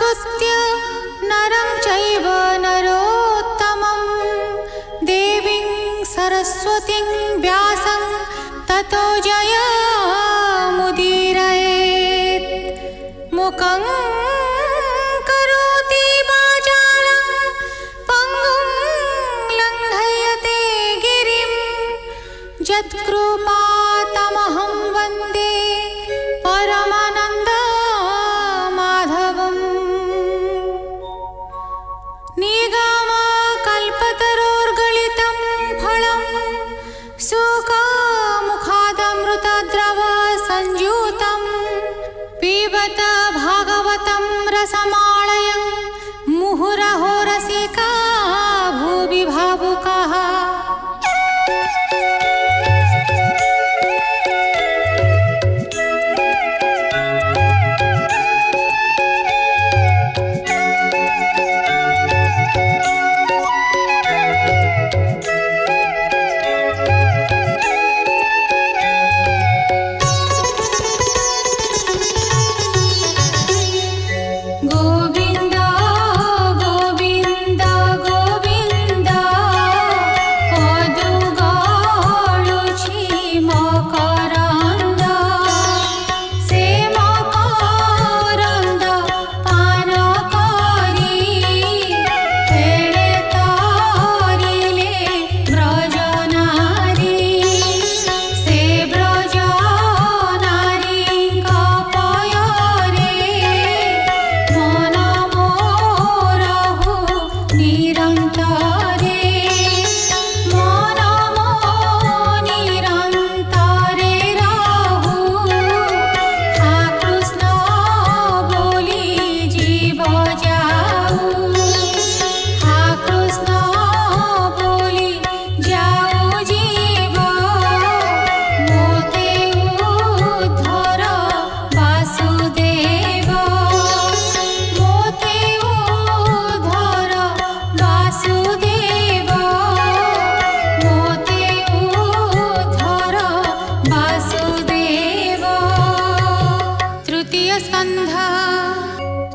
नमस्कृत्य नरं चैव नरोत्तमं देवीं सरस्वतीं व्यासं ततो जयमुदीरयेत्। मुखं करोति वाचालं पङ्गुं लङ्घयते गिरिं यत्कृपातमहं वन्दे परमानन्दमाधवम्। निगमकल्पतरोर्गलितं फलं सुखमुखादमृतद्रव संयुतं पिबत भागवतं रसमालयं मुहुरहो रसिका भुवि भावुकाः।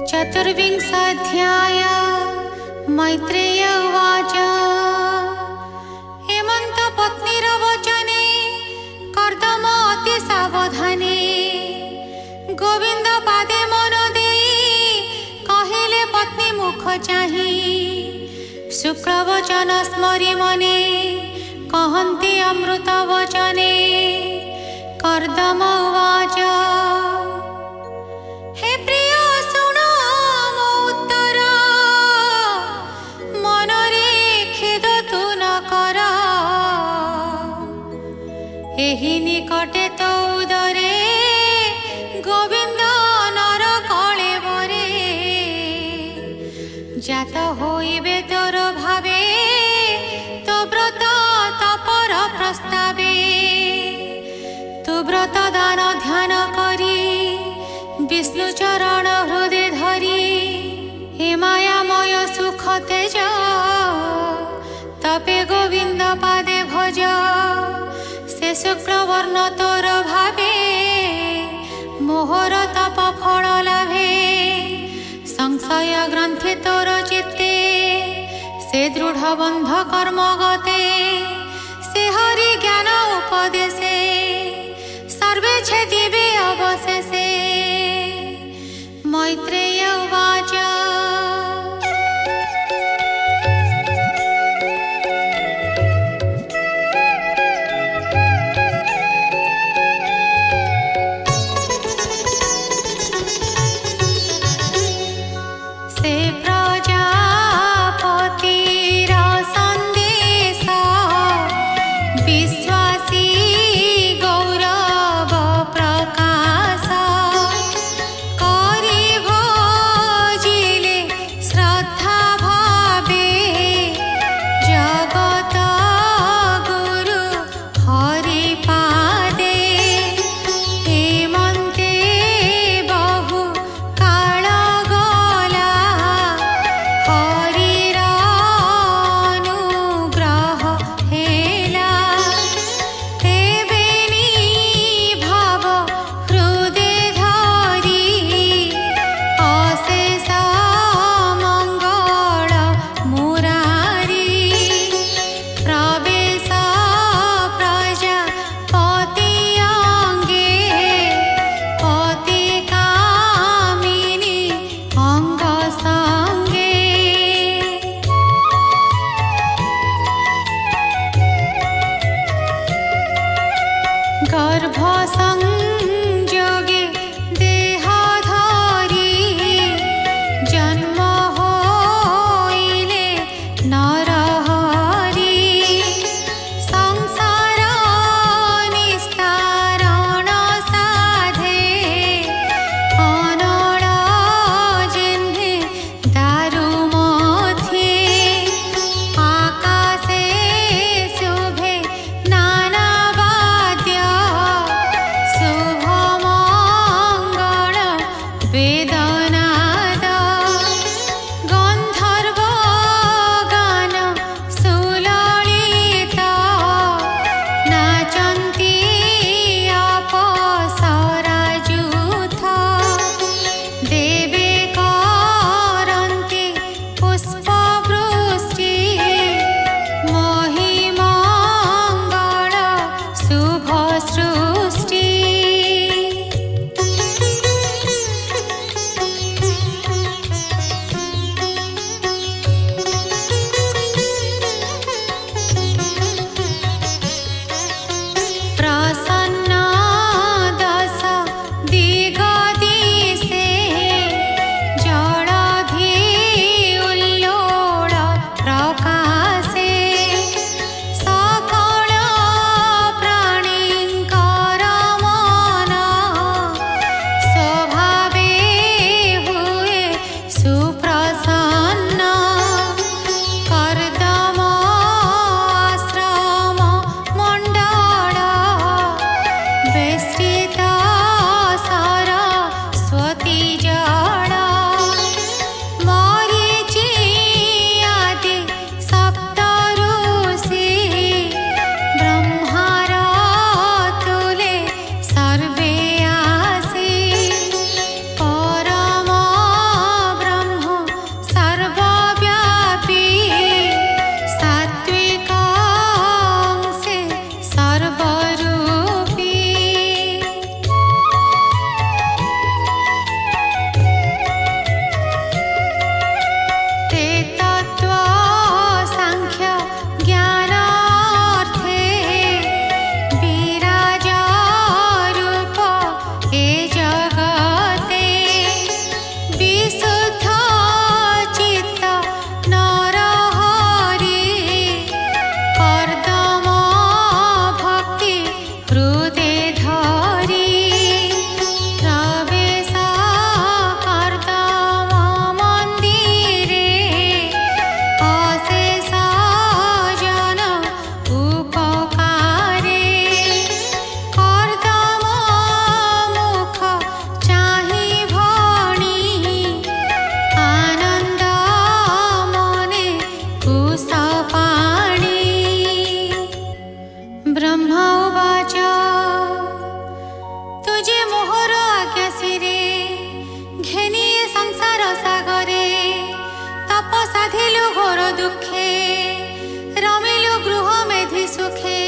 चतुर्विंशाध्याय। मैत्रेय उवाच हेमन्तपत्नीरवचने कर्दम अति सावधाने गोविन्दपादे मन देई कहिले पत्नी मुख चाहि शुक्रवचन स्मरि मने कहन्ति अमृत वचने। कर्दम उवाच हे प्रिय शुण मो उत्तर मनरे खेद तु न कर एहि निकटे तो उदरे गोविन्द नर कळेबरे जात होइबे तोर भावे तो व्रत तपर प्रस्तावे तु व्रत दान ध्यान करी विष्णु चरण हृदय धरी हे मायामय सुख तेज तपे गोविंद पादे भज से शुक्रवर्ण तोर भावे मोहर तप फल लाभे संशय ग्रंथि तोर चित्ते से दृढ़ बंध कर्म गते से हरि ज्ञान उपदेशे सर्वे छेदिबे अवशेषे। मैत्रेय उवाच से प्रजापतिर सन्देश विश्वासी गौरव प्रकाश करिब वेदनाद गन्धर्व गान सुललित नाचन्ति अप्सरा यूथ देवे करन्ति पुष्पवृष्टि महिमङ्गल शुभ सृष्टि। प्रसन्न दश दिगदिशे जलधि उल्लोल प्रकाशे सकल प्राणीङ्कर मन स्वभावे हुए सुप्रसन्न कर्दम आश्रम मण्डल वेष्टित सरस्वती जल मरीचि आदि सप्त ऋषि ब्रह्मार तुले सर्वे आसि परम ब्रह्म सर्वव्यापी सात्विक अंशे सर्वरूपी। ते तत्त्व सांख्य ज्ञानार्थे विराज रूप ए जगते विशुद्ध चित्त नरहरि कर्दम भक्ति हृदे धरि प्रवेश कर्दम मन्दिरे अशेष जन उपकारे कर्दम मुख चाहि भणी आनन्द मने कुश पाणि। ब्रह्मा उवाच तुझे मोहर आज्ञा शिरे घेनिये संसार सागरे तप साधिलु घोर दुःखे रमिलु गृह मेधि सुखे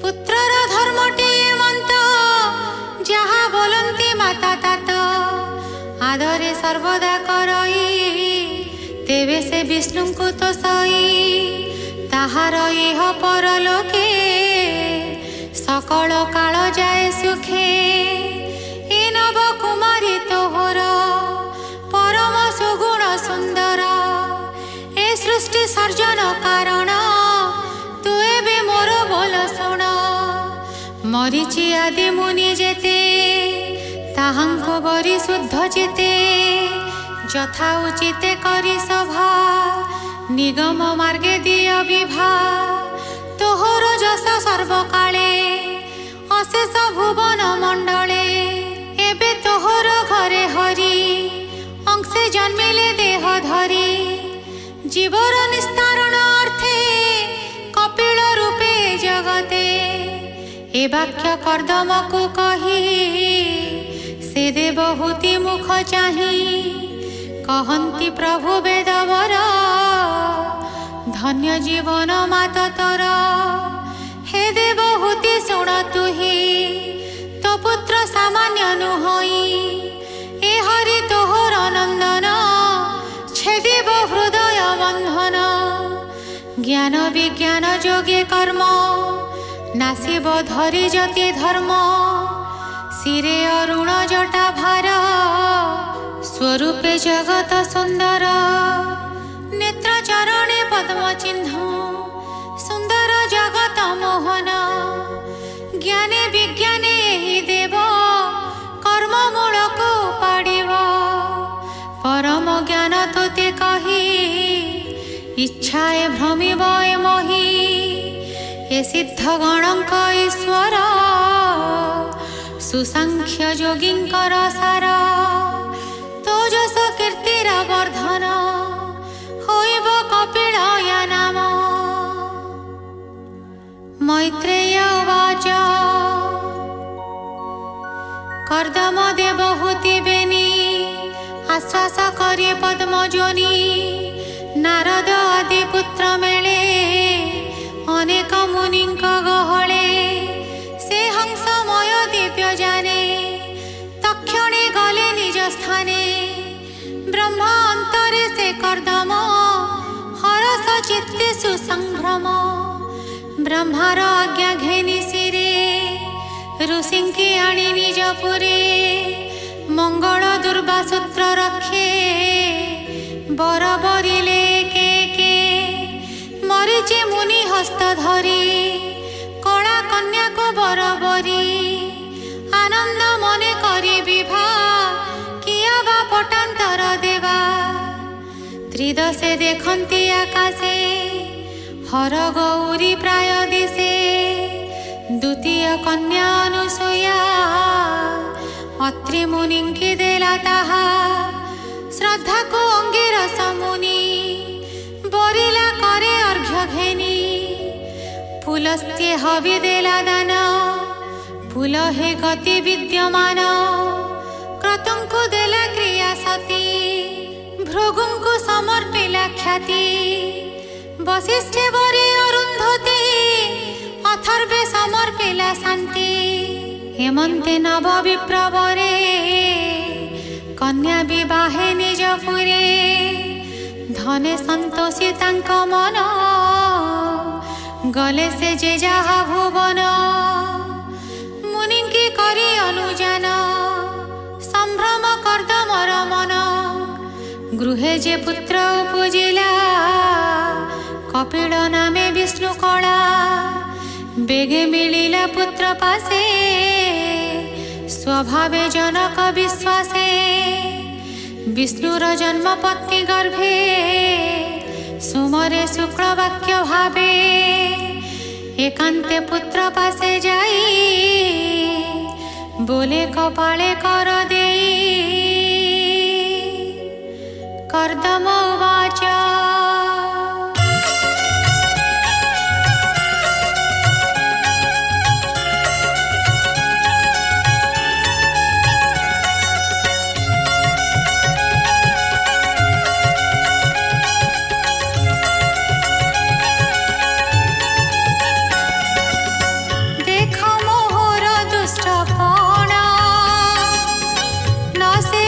पुत्रर धर्मटिए मन्त ଯାହା ବୋଲନ୍ତି ମାତା तात आदरे सर्वदा करई तेबे से विष्णुଙ୍କୁ तोषई ताहार इह परलोके सकल काल जाए सुखे ए नव कुमारी तोहर परम सुगुण सुंदर ए सृष्टि सर्जन कारण तू एबे मोर बोल शुण मरीचि आदि मुनि जेते ताहांको बरी शुद्ध चिते যথা উচিতে করি সভা নিগম মার্গে দিয় বিভা তোহর যশ সর্বকালে অশেষ ভুবন মণ্ডলে এবে তোহর ঘরে হরি অংশে জন্মিলে দেহ ধরি জীবর নিস্তারণ অর্থে কপিল রূপে জগতে এ বাক্য কর্দমকু কহি से देवहूति मुख चाहि कहन्ति प्रभु वेदवर धन्य जीवन मात तर हे देवहूति शुण तुहि तो पुत्र सामान्य नुहई ए हरि तोहर नंदन छेदिब हृदय बंधन ज्ञान विज्ञान जोगे कर्म नासिब धरि जति धर्म शिरे अरुण जटा भार स्वरूपे जगत सुंदर नेत्र चरणे पद्म चिन्ह सुंदर जगत मोहन ज्ञाने विज्ञाने एहि देव कर्म मूल को पाड़िब परम ज्ञान तोते कही इच्छाए भ्रमिब ए मोहि ए सिद्ध गणक ईश्वर सुसंख्य योगिंकर सार କର୍ଦମଦେବ ହୁତିବେନି ଆଶ୍ୱାସ କରି ପଦ୍ମଜୋନି ନାରଦ ଆଦି ପୁତ୍ର ମେଳେ ଅନେକ ମୁନିଙ୍କ ଗହଳେ ସେ ହଂସମୟ ଦିବ୍ୟ ଜାନେ ତକ୍ଷଣେ ଗଲେ ନିଜ ସ୍ଥାନେ ବ୍ରହ୍ମା ଅନ୍ତରେ ସେ କର୍ଦମ ହରସ ଚିତ୍ତେ ସୁସଂଭ୍ରମ ବ୍ରହ୍ମାର ଆଜ୍ଞା ଘେନି ଶିରେ ऋषिंकी आनी निजपुरे मंगल दुर्वासूत्र रखे बर बरिले के मरीचि मुनि हस्त धरी कला कन्या को बर बरी आनंद मने करी विभा किया बा पटांतर देवा त्रिदशे देखंती आकाशे हर गौरी प्राय दिशे द्वितीय कन्या अनुसूया अत्रि मुनिंकी देला ताहा श्रद्धा को अंगिरस मुनि बरिला करे अर्घ्य घेनी पुलस्त्य हवि देला दान पुल हे गति विद्यमान क्रतुंकु देला क्रिया सती भृगुंकु समर्पिला ख्याति वसिष्ठे बरे अरुंधती अथर्वे समर्पिला शांति हेमंते नव विप्रवरे कन्या विवाहे निजपुरे धने संतोषी तांक मन गले से जे जाहा भुवन मुनिंकी करी अनुजान संभ्रम कर्दमर मन गृहे जे पुत्र उपजिला कपिल नामे विष्णु कला बेगे मिलिला पुत्र पासे स्वभावे जनक विश्वासे विष्णुर जन्म पत्नी गर्भे सुमरे शुक्ल वाक्य भावे एकांते पुत्र पासे जाई बोले कपाले कर देई कर्दम उवाच न से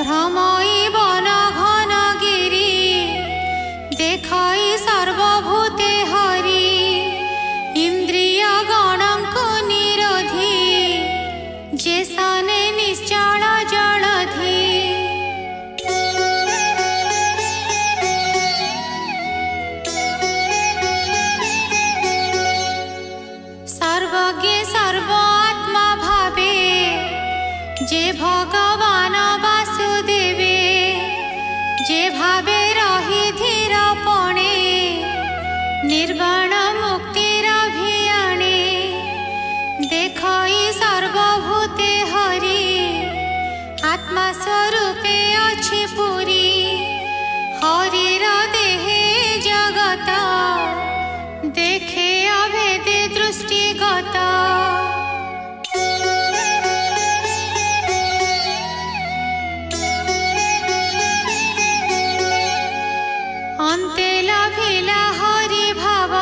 भ्रमयि वन घन गिरि देखई सर्वभूते हरि इंद्रिय गणंकु निरोधी जेसने निश्चल जलधि सर्वज्ञ सर्व आत्मा भावे जे भगवान वासुदेवे जे भावे रही धीरपणे निर्वाण मुक्तिर अभियाने देखई सर्वभूते हरि आत्मा स्वरूपे अछि पुरी हरिर देहे जगत देखे अभेदे दृष्टिगत अन्ते लभिला हरि भाव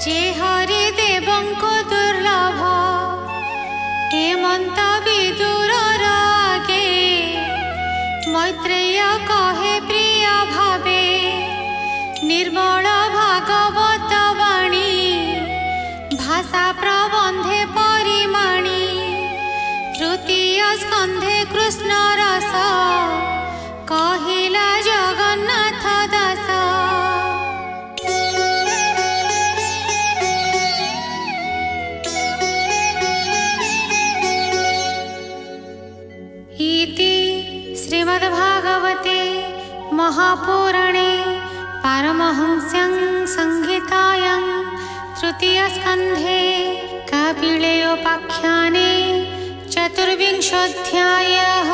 जे हरि देवंको दुर्लभ हेमंत विदुरर आगे मैत्रेय कहे प्रिय भावे निर्मल भागवत वाणी भाषा प्रबंधे परिमाणी तृतीय स्कंधे कृष्ण रस कहिला जगन्नाथ दास इति श्रीमद्भागवते महापुराणे पारमहंस्यां संहितायां तृतीयस्कन्धे कपिलेयोपाख्याने 24ध्यायः।